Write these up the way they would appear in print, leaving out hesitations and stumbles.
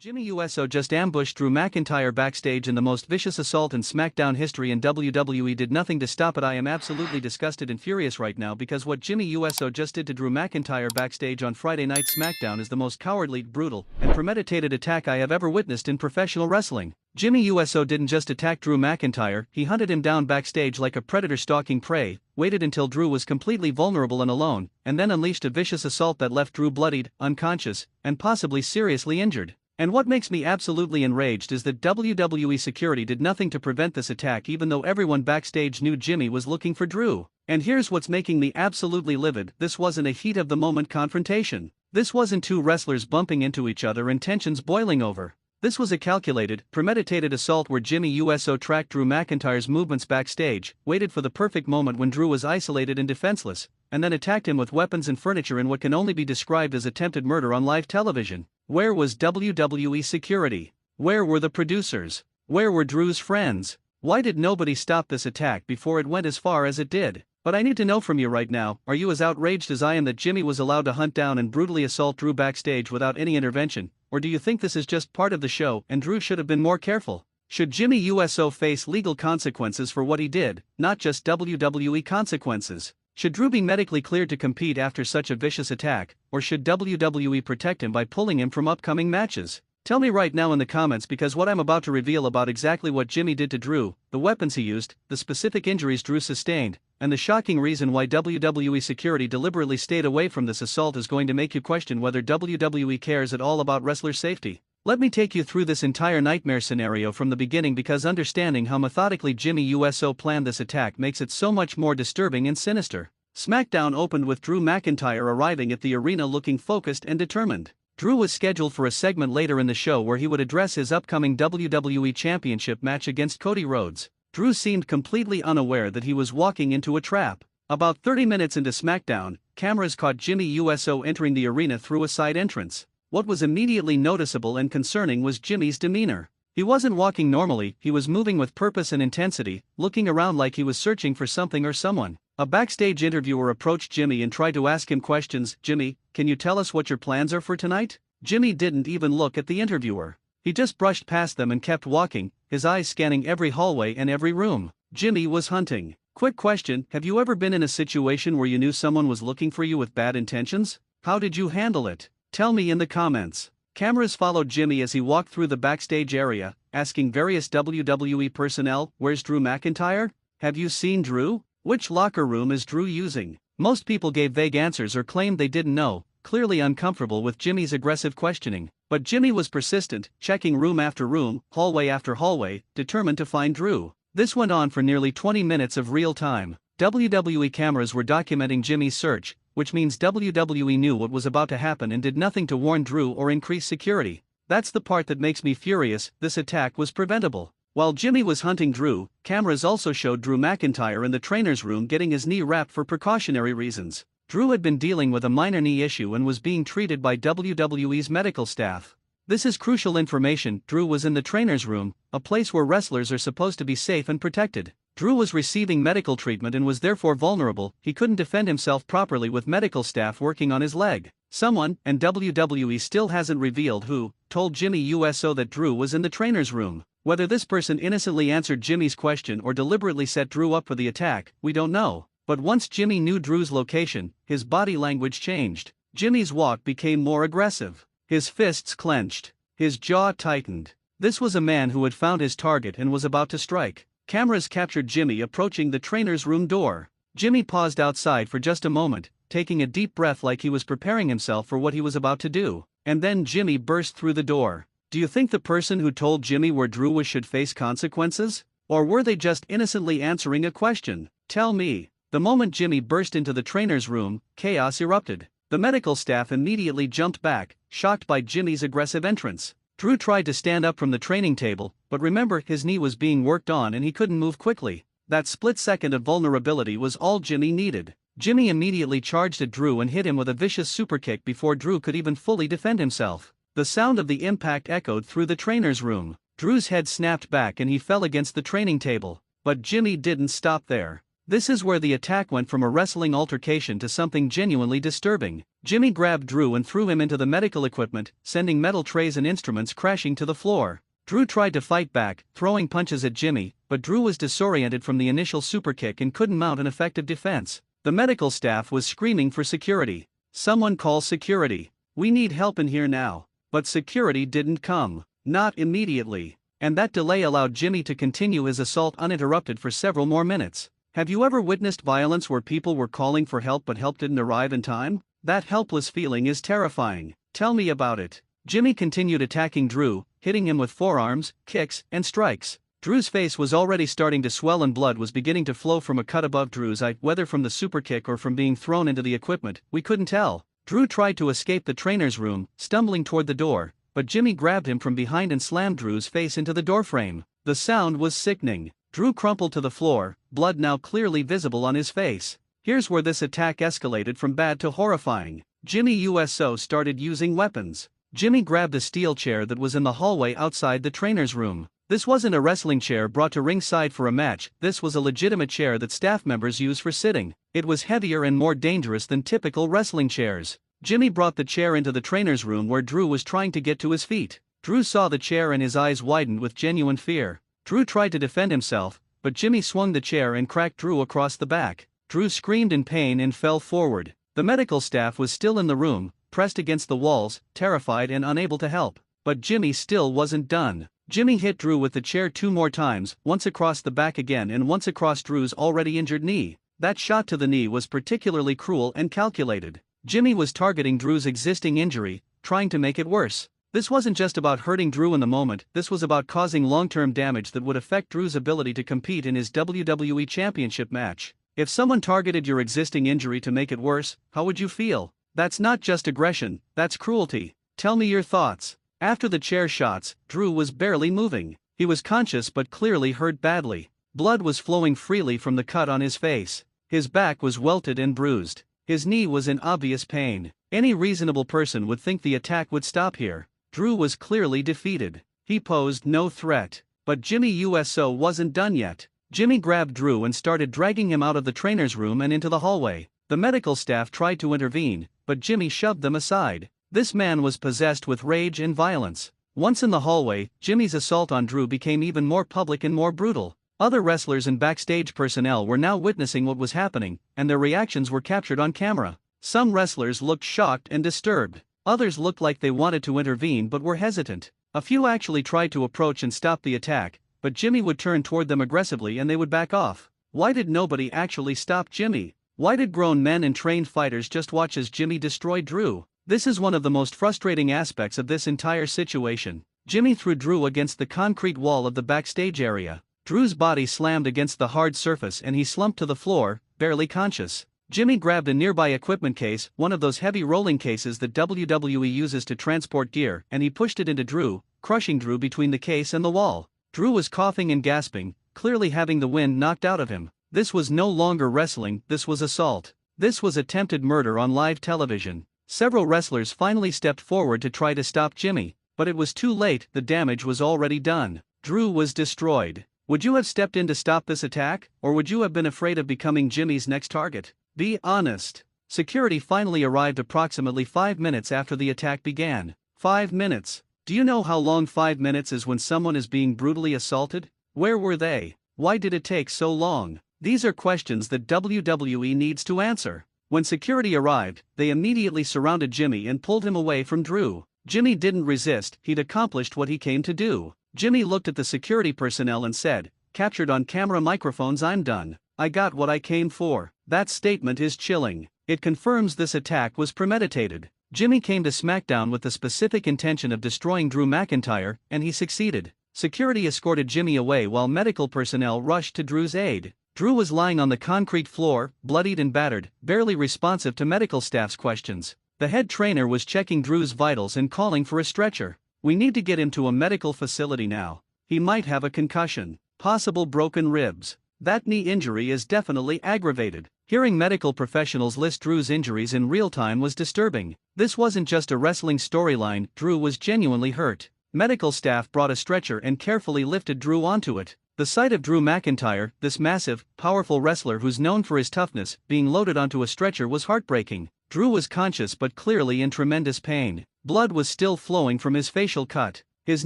Jimmy USO just ambushed Drew McIntyre backstage in the most vicious assault in SmackDown history, and WWE did nothing to stop it. I am absolutely disgusted and furious right now because what Jimmy USO just did to Drew McIntyre backstage on Friday Night SmackDown is the most cowardly, brutal, and premeditated attack I have ever witnessed in professional wrestling. Jimmy USO didn't just attack Drew McIntyre, he hunted him down backstage like a predator stalking prey, waited until Drew was completely vulnerable and alone, and then unleashed a vicious assault that left Drew bloodied, unconscious, and possibly seriously injured. And what makes me absolutely enraged is that WWE security did nothing to prevent this attack, even though everyone backstage knew Jimmy was looking for Drew. And here's what's making me absolutely livid: this wasn't a heat-of-the-moment confrontation. This wasn't two wrestlers bumping into each other and tensions boiling over. This was a calculated, premeditated assault where Jimmy USO tracked Drew McIntyre's movements backstage, waited for the perfect moment when Drew was isolated and defenseless, and then attacked him with weapons and furniture in what can only be described as attempted murder on live television. Where was WWE security? Where were the producers? Where were Drew's friends? Why did nobody stop this attack before it went as far as it did? But I need to know from you right now, are you as outraged as I am that Jimmy was allowed to hunt down and brutally assault Drew backstage without any intervention, or do you think this is just part of the show and Drew should have been more careful? Should Jimmy USO face legal consequences for what he did, not just WWE consequences? Should Drew be medically cleared to compete after such a vicious attack, or should WWE protect him by pulling him from upcoming matches? Tell me right now in the comments, because what I'm about to reveal about exactly what Jimmy did to Drew, the weapons he used, the specific injuries Drew sustained, and the shocking reason why WWE security deliberately stayed away from this assault is going to make you question whether WWE cares at all about wrestler safety. Let me take you through this entire nightmare scenario from the beginning, because understanding how methodically Jimmy USO planned this attack makes it so much more disturbing and sinister. SmackDown opened with Drew McIntyre arriving at the arena looking focused and determined. Drew was scheduled for a segment later in the show where he would address his upcoming WWE Championship match against Cody Rhodes. Drew seemed completely unaware that he was walking into a trap. About 30 minutes into SmackDown, cameras caught Jimmy USO entering the arena through a side entrance. What was immediately noticeable and concerning was Jimmy's demeanor. He wasn't walking normally, he was moving with purpose and intensity, looking around like he was searching for something or someone. A backstage interviewer approached Jimmy and tried to ask him questions. "Jimmy, can you tell us what your plans are for tonight?" Jimmy didn't even look at the interviewer. He just brushed past them and kept walking, his eyes scanning every hallway and every room. Jimmy was hunting. Quick question: have you ever been in a situation where you knew someone was looking for you with bad intentions? How did you handle it? Tell me in the comments. Cameras followed Jimmy as he walked through the backstage area, asking various WWE personnel, "Where's Drew McIntyre? Have you seen Drew? Which locker room is Drew using?" Most people gave vague answers or claimed they didn't know, clearly uncomfortable with Jimmy's aggressive questioning. But Jimmy was persistent, checking room after room, hallway after hallway, determined to find Drew. This went on for nearly 20 minutes of real time. WWE cameras were documenting Jimmy's search, which means WWE knew what was about to happen and did nothing to warn Drew or increase security. That's the part that makes me furious. This attack was preventable. While Jimmy was hunting Drew, cameras also showed Drew McIntyre in the trainer's room getting his knee wrapped for precautionary reasons. Drew had been dealing with a minor knee issue and was being treated by WWE's medical staff. This is crucial information. Drew was in the trainer's room, a place where wrestlers are supposed to be safe and protected. Drew was receiving medical treatment and was therefore vulnerable. He couldn't defend himself properly with medical staff working on his leg. Someone, and WWE still hasn't revealed who, told Jimmy USO that Drew was in the trainer's room. Whether this person innocently answered Jimmy's question or deliberately set Drew up for the attack, we don't know. But once Jimmy knew Drew's location, his body language changed. Jimmy's walk became more aggressive. His fists clenched. His jaw tightened. This was a man who had found his target and was about to strike. Cameras captured Jimmy approaching the trainer's room door. Jimmy paused outside for just a moment, taking a deep breath like he was preparing himself for what he was about to do. And then Jimmy burst through the door. Do you think the person who told Jimmy where Drew was should face consequences? Or were they just innocently answering a question? Tell me. The moment Jimmy burst into the trainer's room, chaos erupted. The medical staff immediately jumped back, shocked by Jimmy's aggressive entrance. Drew tried to stand up from the training table, but remember, his knee was being worked on and he couldn't move quickly. That split second of vulnerability was all Jimmy needed. Jimmy immediately charged at Drew and hit him with a vicious superkick before Drew could even fully defend himself. The sound of the impact echoed through the trainer's room. Drew's head snapped back and he fell against the training table. But Jimmy didn't stop there. This is where the attack went from a wrestling altercation to something genuinely disturbing. Jimmy grabbed Drew and threw him into the medical equipment, sending metal trays and instruments crashing to the floor. Drew tried to fight back, throwing punches at Jimmy, but Drew was disoriented from the initial superkick and couldn't mount an effective defense. The medical staff was screaming for security. "Someone call security. We need help in here now." But security didn't come. Not immediately. And that delay allowed Jimmy to continue his assault uninterrupted for several more minutes. Have you ever witnessed violence where people were calling for help but help didn't arrive in time? That helpless feeling is terrifying. Tell me about it. Jimmy continued attacking Drew, hitting him with forearms, kicks, and strikes. Drew's face was already starting to swell and blood was beginning to flow from a cut above Drew's eye, whether from the superkick or from being thrown into the equipment, we couldn't tell. Drew tried to escape the trainer's room, stumbling toward the door, but Jimmy grabbed him from behind and slammed Drew's face into the doorframe. The sound was sickening. Drew crumpled to the floor, blood now clearly visible on his face. Here's where this attack escalated from bad to horrifying. Jimmy USO started using weapons. Jimmy grabbed a steel chair that was in the hallway outside the trainer's room. This wasn't a wrestling chair brought to ringside for a match, this was a legitimate chair that staff members use for sitting. It was heavier and more dangerous than typical wrestling chairs. Jimmy brought the chair into the trainer's room where Drew was trying to get to his feet. Drew saw the chair and his eyes widened with genuine fear. Drew tried to defend himself, but Jimmy swung the chair and cracked Drew across the back. Drew screamed in pain and fell forward. The medical staff was still in the room, pressed against the walls, terrified and unable to help. But Jimmy still wasn't done. Jimmy hit Drew with the chair 2 more times, once across the back again and once across Drew's already injured knee. That shot to the knee was particularly cruel and calculated. Jimmy was targeting Drew's existing injury, trying to make it worse. This wasn't just about hurting Drew in the moment, this was about causing long-term damage that would affect Drew's ability to compete in his WWE Championship match. If someone targeted your existing injury to make it worse, how would you feel? That's not just aggression, that's cruelty. Tell me your thoughts. After the chair shots, Drew was barely moving. He was conscious but clearly hurt badly. Blood was flowing freely from the cut on his face. His back was welted and bruised. His knee was in obvious pain. Any reasonable person would think the attack would stop here. Drew was clearly defeated. He posed no threat. But Jimmy USO wasn't done yet. Jimmy grabbed Drew and started dragging him out of the trainer's room and into the hallway. The medical staff tried to intervene, but Jimmy shoved them aside. This man was possessed with rage and violence. Once in the hallway, Jimmy's assault on Drew became even more public and more brutal. Other wrestlers and backstage personnel were now witnessing what was happening, and their reactions were captured on camera. Some wrestlers looked shocked and disturbed. Others looked like they wanted to intervene but were hesitant. A few actually tried to approach and stop the attack, but Jimmy would turn toward them aggressively and they would back off. Why did nobody actually stop Jimmy? Why did grown men and trained fighters just watch as Jimmy destroyed Drew? This is one of the most frustrating aspects of this entire situation. Jimmy threw Drew against the concrete wall of the backstage area. Drew's body slammed against the hard surface and he slumped to the floor, barely conscious. Jimmy grabbed a nearby equipment case, one of those heavy rolling cases that WWE uses to transport gear, and he pushed it into Drew, crushing Drew between the case and the wall. Drew was coughing and gasping, clearly having the wind knocked out of him. This was no longer wrestling, this was assault. This was attempted murder on live television. Several wrestlers finally stepped forward to try to stop Jimmy, but it was too late, the damage was already done. Drew was destroyed. Would you have stepped in to stop this attack, or would you have been afraid of becoming Jimmy's next target? Be honest. Security finally arrived approximately 5 minutes after the attack began. 5 minutes. Do you know how long 5 minutes is when someone is being brutally assaulted? Where were they? Why did it take so long? These are questions that WWE needs to answer. When security arrived, they immediately surrounded Jimmy and pulled him away from Drew. Jimmy didn't resist, he'd accomplished what he came to do. Jimmy looked at the security personnel and said, "Captured on camera microphones, I'm done. I got what I came for." That statement is chilling. It confirms this attack was premeditated. Jimmy came to SmackDown with the specific intention of destroying Drew McIntyre, and he succeeded. Security escorted Jimmy away while medical personnel rushed to Drew's aid. Drew was lying on the concrete floor, bloodied and battered, barely responsive to medical staff's questions. The head trainer was checking Drew's vitals and calling for a stretcher. "We need to get him to a medical facility now. He might have a concussion, possible broken ribs. That knee injury is definitely aggravated." Hearing medical professionals list Drew's injuries in real time was disturbing. This wasn't just a wrestling storyline, Drew was genuinely hurt. Medical staff brought a stretcher and carefully lifted Drew onto it. The sight of Drew McIntyre, this massive, powerful wrestler who's known for his toughness, being loaded onto a stretcher was heartbreaking. Drew was conscious but clearly in tremendous pain. Blood was still flowing from his facial cut. His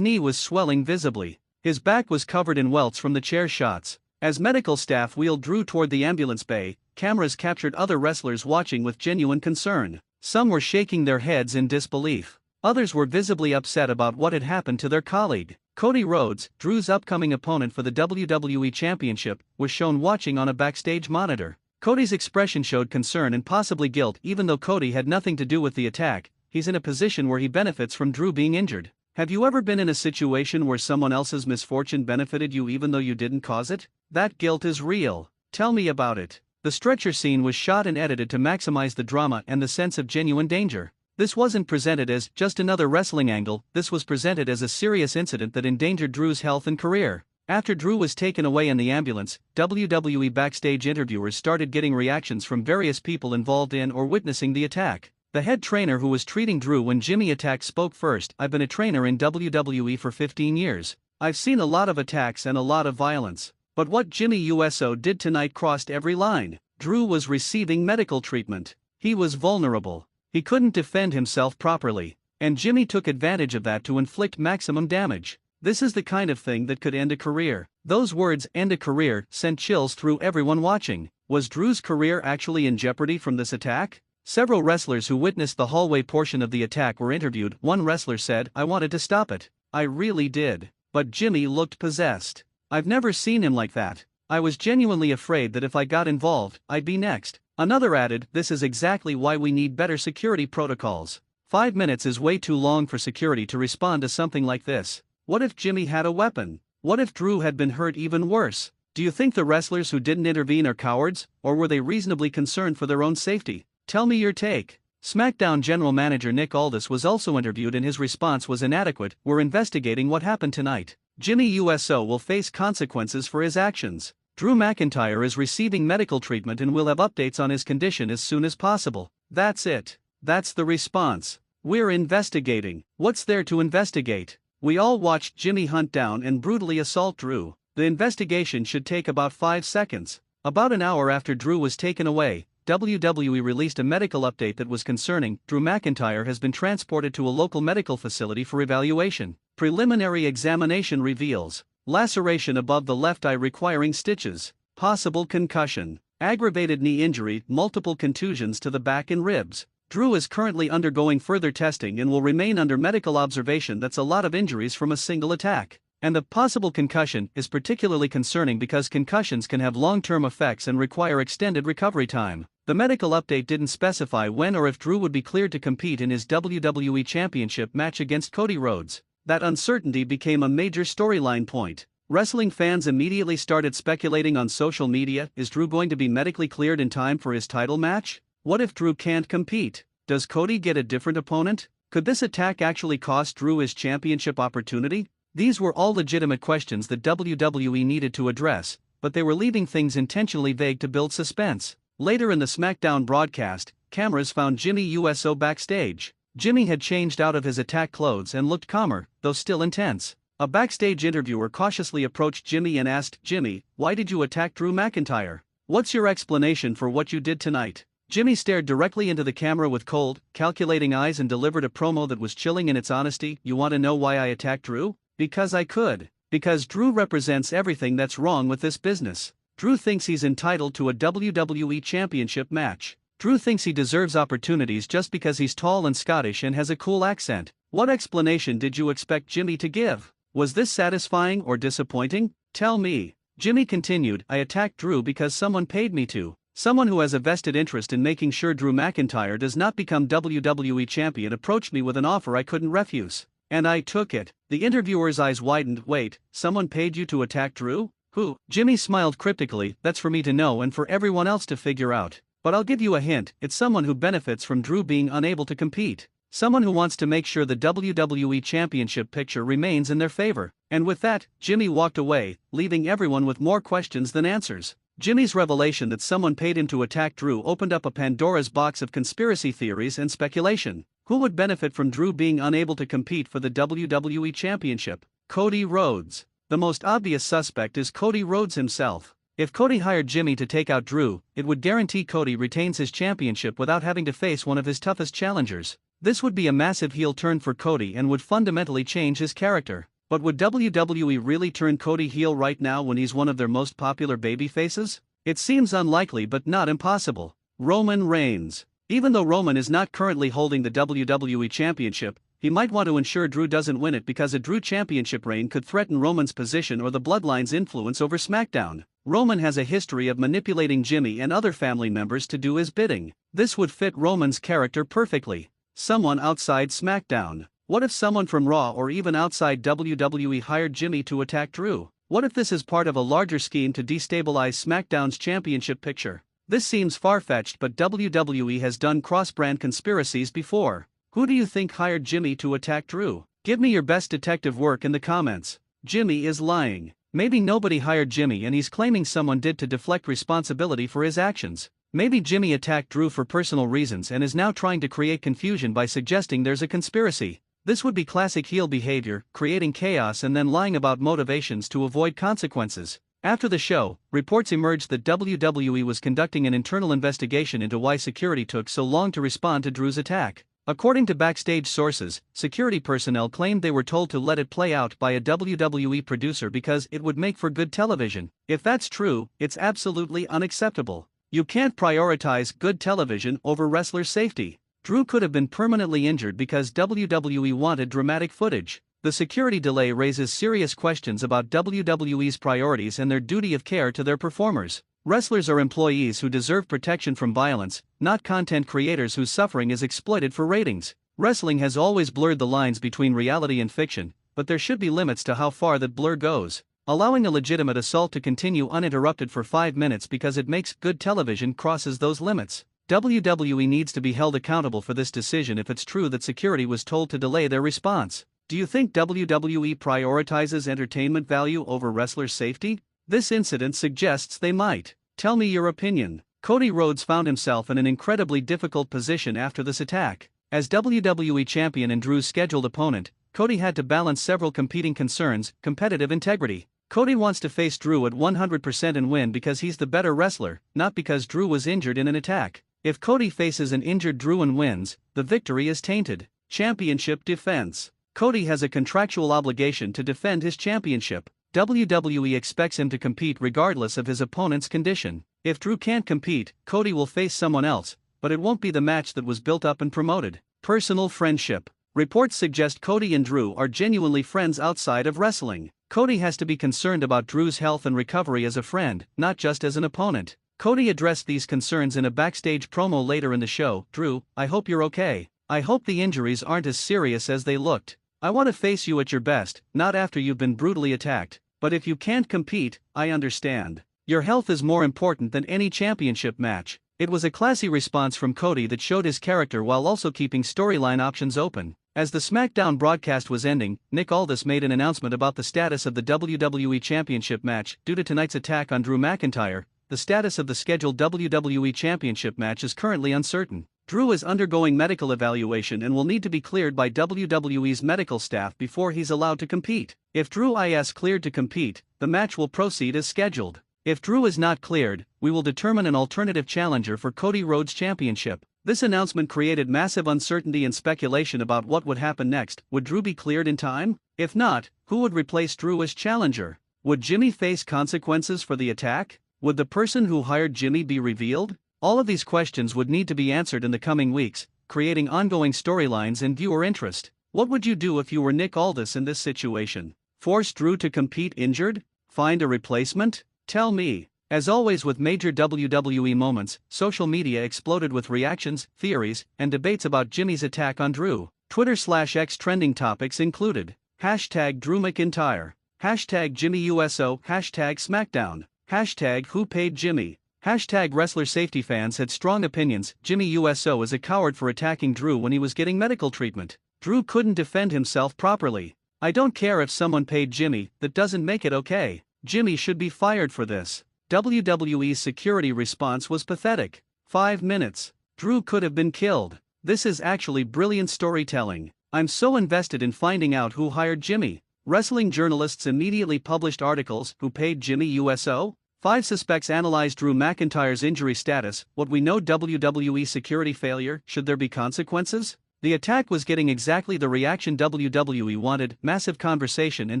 knee was swelling visibly. His back was covered in welts from the chair shots. As medical staff wheeled Drew toward the ambulance bay, cameras captured other wrestlers watching with genuine concern. Some were shaking their heads in disbelief. Others were visibly upset about what had happened to their colleague. Cody Rhodes, Drew's upcoming opponent for the WWE Championship, was shown watching on a backstage monitor. Cody's expression showed concern and possibly guilt. Even though Cody had nothing to do with the attack, he's in a position where he benefits from Drew being injured. Have you ever been in a situation where someone else's misfortune benefited you even though you didn't cause it? That guilt is real. Tell me about it. The stretcher scene was shot and edited to maximize the drama and the sense of genuine danger. This wasn't presented as just another wrestling angle, this was presented as a serious incident that endangered Drew's health and career. After Drew was taken away in the ambulance, WWE backstage interviewers started getting reactions from various people involved in or witnessing the attack. The head trainer who was treating Drew when Jimmy attacked spoke first. I've been a trainer in WWE for 15 years. I've seen a lot of attacks and a lot of violence. But what Jimmy USO did tonight crossed every line. Drew was receiving medical treatment. He was vulnerable. He couldn't defend himself properly. And Jimmy took advantage of that to inflict maximum damage. This is the kind of thing that could end a career. Those words, "end a career," sent chills through everyone watching. Was Drew's career actually in jeopardy from this attack? Several wrestlers who witnessed the hallway portion of the attack were interviewed. One wrestler said, "I wanted to stop it. I really did. But Jimmy looked possessed. I've never seen him like that. I was genuinely afraid that if I got involved, I'd be next." Another added, "This is exactly why we need better security protocols. 5 minutes is way too long for security to respond to something like this. What if Jimmy had a weapon? What if Drew had been hurt even worse? Do you think the wrestlers who didn't intervene are cowards, or were they reasonably concerned for their own safety? Tell me your take." SmackDown general manager Nick Aldis was also interviewed and his response was inadequate. "We're investigating what happened tonight. Jimmy USO will face consequences for his actions. Drew McIntyre is receiving medical treatment and will have updates on his condition as soon as possible." That's it. That's the response. "We're investigating." What's there to investigate? We all watched Jimmy hunt down and brutally assault Drew. The investigation should take about 5 seconds. About an hour after Drew was taken away, WWE released a medical update that was concerning. Drew McIntyre has been transported to a local medical facility for evaluation. Preliminary examination reveals laceration above the left eye requiring stitches, possible concussion, aggravated knee injury, multiple contusions to the back and ribs. Drew is currently undergoing further testing and will remain under medical observation. That's a lot of injuries from a single attack. And the possible concussion is particularly concerning because concussions can have long-term effects and require extended recovery time. The medical update didn't specify when or if Drew would be cleared to compete in his WWE Championship match against Cody Rhodes. That uncertainty became a major storyline point. Wrestling fans immediately started speculating on social media. Is Drew going to be medically cleared in time for his title match? What if Drew can't compete? Does Cody get a different opponent? Could this attack actually cost Drew his championship opportunity? These were all legitimate questions that WWE needed to address, but they were leaving things intentionally vague to build suspense. Later in the SmackDown broadcast, cameras found Jimmy USO backstage. Jimmy had changed out of his attack clothes and looked calmer, though still intense. A backstage interviewer cautiously approached Jimmy and asked, "Jimmy, why did you attack Drew McIntyre? What's your explanation for what you did tonight?" Jimmy stared directly into the camera with cold, calculating eyes and delivered a promo that was chilling in its honesty. "You want to know why I attacked Drew? Because I could. Because Drew represents everything that's wrong with this business. Drew thinks he's entitled to a WWE Championship match. Drew thinks he deserves opportunities just because he's tall and Scottish and has a cool accent. What explanation did you expect Jimmy to give? Was this satisfying or disappointing? Tell me." Jimmy continued, "I attacked Drew because someone paid me to. Someone who has a vested interest in making sure Drew McIntyre does not become WWE Champion approached me with an offer I couldn't refuse. And I took it." The interviewer's eyes widened. "Wait, someone paid you to attack Drew? Who?" Jimmy smiled cryptically. "That's for me to know and for everyone else to figure out. But I'll give you a hint, it's someone who benefits from Drew being unable to compete. Someone who wants to make sure the WWE Championship picture remains in their favor." And with that, Jimmy walked away, leaving everyone with more questions than answers. Jimmy's revelation that someone paid him to attack Drew opened up a Pandora's box of conspiracy theories and speculation. Who would benefit from Drew being unable to compete for the WWE Championship? Cody Rhodes. The most obvious suspect is Cody Rhodes himself. If Cody hired Jimmy to take out Drew, it would guarantee Cody retains his championship without having to face one of his toughest challengers. This would be a massive heel turn for Cody and would fundamentally change his character. But would WWE really turn Cody heel right now when he's one of their most popular babyfaces? It seems unlikely but not impossible. Roman Reigns. Even though Roman is not currently holding the WWE Championship, he might want to ensure Drew doesn't win it because a Drew Championship reign could threaten Roman's position or the Bloodline's influence over SmackDown. Roman has a history of manipulating Jimmy and other family members to do his bidding. This would fit Roman's character perfectly. Someone outside SmackDown. What if someone from Raw or even outside WWE hired Jimmy to attack Drew? What if this is part of a larger scheme to destabilize SmackDown's championship picture? This seems far-fetched, but WWE has done cross-brand conspiracies before. Who do you think hired Jimmy to attack Drew? Give me your best detective work in the comments. Jimmy is lying. Maybe nobody hired Jimmy and he's claiming someone did to deflect responsibility for his actions. Maybe Jimmy attacked Drew for personal reasons and is now trying to create confusion by suggesting there's a conspiracy. This would be classic heel behavior, creating chaos and then lying about motivations to avoid consequences. After the show, reports emerged that WWE was conducting an internal investigation into why security took so long to respond to Drew's attack. According to Backstage sources, security personnel claimed they were told to let it play out by a WWE producer because it would make for good television. If that's true, it's absolutely unacceptable. You can't prioritize good television over wrestler's safety. Drew could have been permanently injured because WWE wanted dramatic footage. The security delay raises serious questions about WWE's priorities and their duty of care to their performers. Wrestlers are employees who deserve protection from violence, not content creators whose suffering is exploited for ratings. Wrestling has always blurred the lines between reality and fiction, but there should be limits to how far that blur goes. Allowing a legitimate assault to continue uninterrupted for 5 minutes because it makes good television crosses those limits. WWE needs to be held accountable for this decision if it's true that security was told to delay their response. Do you think WWE prioritizes entertainment value over wrestlers' safety? This incident suggests they might. Tell me your opinion. Cody Rhodes found himself in an incredibly difficult position after this attack. As WWE champion and Drew's scheduled opponent, Cody had to balance several competing concerns: competitive integrity. Cody wants to face Drew at 100% and win because he's the better wrestler, not because Drew was injured in an attack. If Cody faces an injured Drew and wins, the victory is tainted. Championship defense. Cody has a contractual obligation to defend his championship. WWE expects him to compete regardless of his opponent's condition. If Drew can't compete, Cody will face someone else, but it won't be the match that was built up and promoted. Personal friendship. Reports suggest Cody and Drew are genuinely friends outside of wrestling. Cody has to be concerned about Drew's health and recovery as a friend, not just as an opponent. Cody addressed these concerns in a backstage promo later in the show. "Drew, I hope you're okay. I hope the injuries aren't as serious as they looked. I want to face you at your best, not after you've been brutally attacked. But if you can't compete, I understand. Your health is more important than any championship match." It was a classy response from Cody that showed his character while also keeping storyline options open. As the SmackDown broadcast was ending, Nick Aldis made an announcement about the status of the WWE Championship match. Due to tonight's attack on Drew McIntyre, the status of the scheduled WWE Championship match is currently uncertain. Drew is undergoing medical evaluation and will need to be cleared by WWE's medical staff before he's allowed to compete. If Drew is cleared to compete, the match will proceed as scheduled. If Drew is not cleared, we will determine an alternative challenger for Cody Rhodes' championship. This announcement created massive uncertainty and speculation about what would happen next. Would Drew be cleared in time? If not, who would replace Drew as challenger? Would Jimmy face consequences for the attack? Would the person who hired Jimmy be revealed? All of these questions would need to be answered in the coming weeks, creating ongoing storylines and viewer interest. What would you do if you were Nick Aldis in this situation? Force Drew to compete injured? Find a replacement? Tell me. As always with major WWE moments, social media exploded with reactions, theories, and debates about Jimmy's attack on Drew. Twitter/X trending topics included hashtag Drew McIntyre, hashtag Jimmy USO, hashtag SmackDown, hashtag Who Paid Jimmy, hashtag Wrestler Safety. Fans had strong opinions. Jimmy USO is a coward for attacking Drew when he was getting medical treatment. Drew couldn't defend himself properly. I don't care if someone paid Jimmy, that doesn't make it okay. Jimmy should be fired for this. WWE's security response was pathetic. 5 minutes. Drew could have been killed. This is actually brilliant storytelling. I'm so invested in finding out who hired Jimmy. Wrestling journalists immediately published articles. Who paid Jimmy USO? 5 suspects analyze Drew McIntyre's injury status. What we know: WWE security failure. Should there be consequences? The attack was getting exactly the reaction WWE wanted: massive conversation and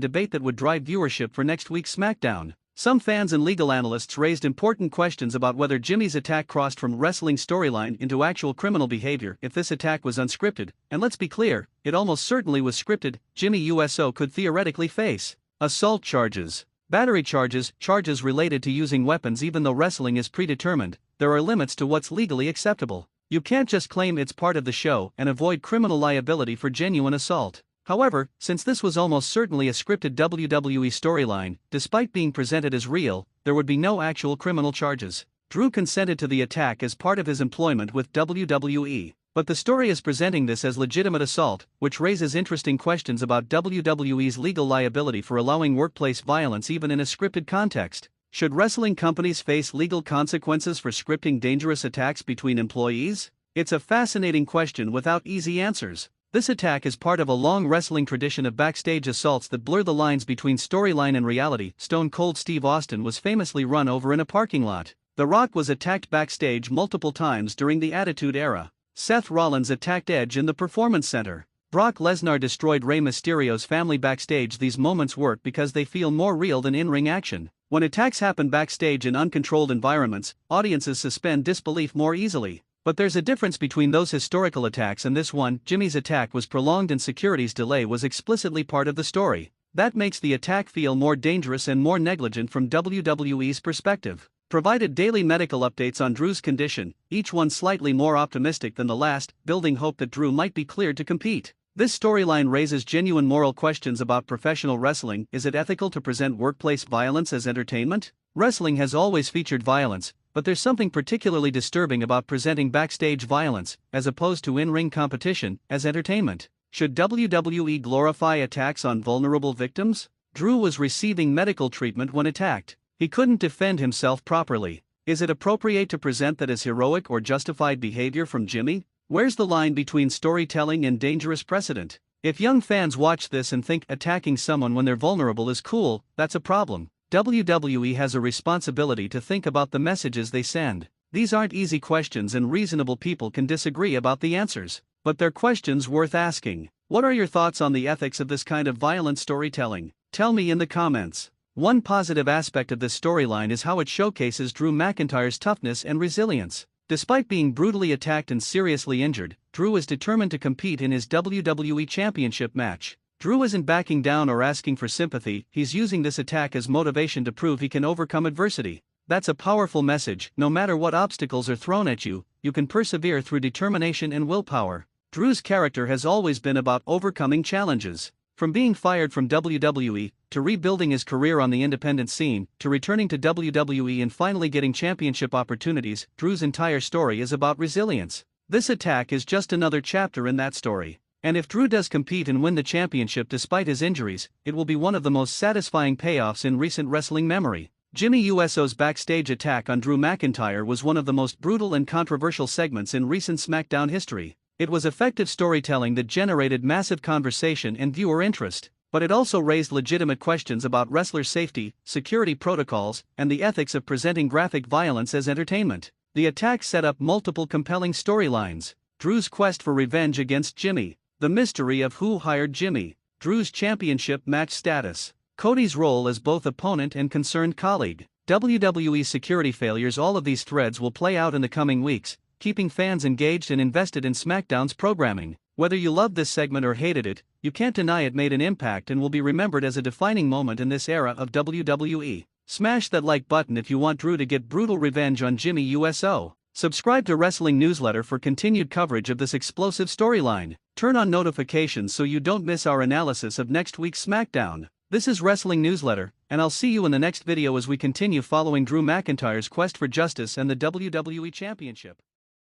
debate that would drive viewership for next week's SmackDown. Some fans and legal analysts raised important questions about whether Jimmy's attack crossed from wrestling storyline into actual criminal behavior. If this attack was unscripted, and let's be clear, it almost certainly was scripted, Jimmy USO could theoretically face assault charges, battery charges, charges related to using weapons. Even though wrestling is predetermined, there are limits to what's legally acceptable. You can't just claim it's part of the show and avoid criminal liability for genuine assault. However, since this was almost certainly a scripted WWE storyline, despite being presented as real, there would be no actual criminal charges. Drew consented to the attack as part of his employment with WWE, but the story is presenting this as legitimate assault, which raises interesting questions about WWE's legal liability for allowing workplace violence even in a scripted context. Should wrestling companies face legal consequences for scripting dangerous attacks between employees? It's a fascinating question without easy answers. This attack is part of a long wrestling tradition of backstage assaults that blur the lines between storyline and reality. Stone Cold Steve Austin was famously run over in a parking lot. The Rock was attacked backstage multiple times during the Attitude Era. Seth Rollins attacked Edge in the Performance Center. Brock Lesnar destroyed Rey Mysterio's family backstage. These moments work because they feel more real than in-ring action. When attacks happen backstage in uncontrolled environments, audiences suspend disbelief more easily. But there's a difference between those historical attacks and this one. Jimmy's attack was prolonged and security's delay was explicitly part of the story. That makes the attack feel more dangerous and more negligent from WWE's perspective. Provided daily medical updates on Drew's condition, each one slightly more optimistic than the last, building hope that Drew might be cleared to compete. This storyline raises genuine moral questions about professional wrestling. Is it ethical to present workplace violence as entertainment? Wrestling has always featured violence, but there's something particularly disturbing about presenting backstage violence, as opposed to in-ring competition, as entertainment. Should WWE glorify attacks on vulnerable victims? Drew was receiving medical treatment when attacked. He couldn't defend himself properly. Is it appropriate to present that as heroic or justified behavior from Jimmy? Where's the line between storytelling and dangerous precedent? If young fans watch this and think attacking someone when they're vulnerable is cool, that's a problem. WWE has a responsibility to think about the messages they send. These aren't easy questions and reasonable people can disagree about the answers, but they're questions worth asking. What are your thoughts on the ethics of this kind of violent storytelling? Tell me in the comments. One positive aspect of this storyline is how it showcases Drew McIntyre's toughness and resilience. Despite being brutally attacked and seriously injured, Drew is determined to compete in his WWE Championship match. Drew isn't backing down or asking for sympathy, he's using this attack as motivation to prove he can overcome adversity. That's a powerful message. No matter what obstacles are thrown at you, you can persevere through determination and willpower. Drew's character has always been about overcoming challenges. From being fired from WWE, to rebuilding his career on the independent scene, to returning to WWE and finally getting championship opportunities, Drew's entire story is about resilience. This attack is just another chapter in that story. And if Drew does compete and win the championship despite his injuries, it will be one of the most satisfying payoffs in recent wrestling memory. Jimmy USO's backstage attack on Drew McIntyre was one of the most brutal and controversial segments in recent SmackDown history. It was effective storytelling that generated massive conversation and viewer interest, but it also raised legitimate questions about wrestlers' safety, security protocols, and the ethics of presenting graphic violence as entertainment. The attack set up multiple compelling storylines. Drew's quest for revenge against Jimmy. The mystery of who hired Jimmy. Drew's championship match status. Cody's role as both opponent and concerned colleague. WWE security failures. All of these threads will play out in the coming weeks, keeping fans engaged and invested in SmackDown's programming. Whether you loved this segment or hated it, you can't deny it made an impact and will be remembered as a defining moment in this era of WWE. Smash that like button if you want Drew to get brutal revenge on Jimmy USO. Subscribe to Wrestling Newsletter for continued coverage of this explosive storyline. Turn on notifications so you don't miss our analysis of next week's SmackDown. This is Wrestling Newsletter, and I'll see you in the next video as we continue following Drew McIntyre's quest for justice and the WWE Championship.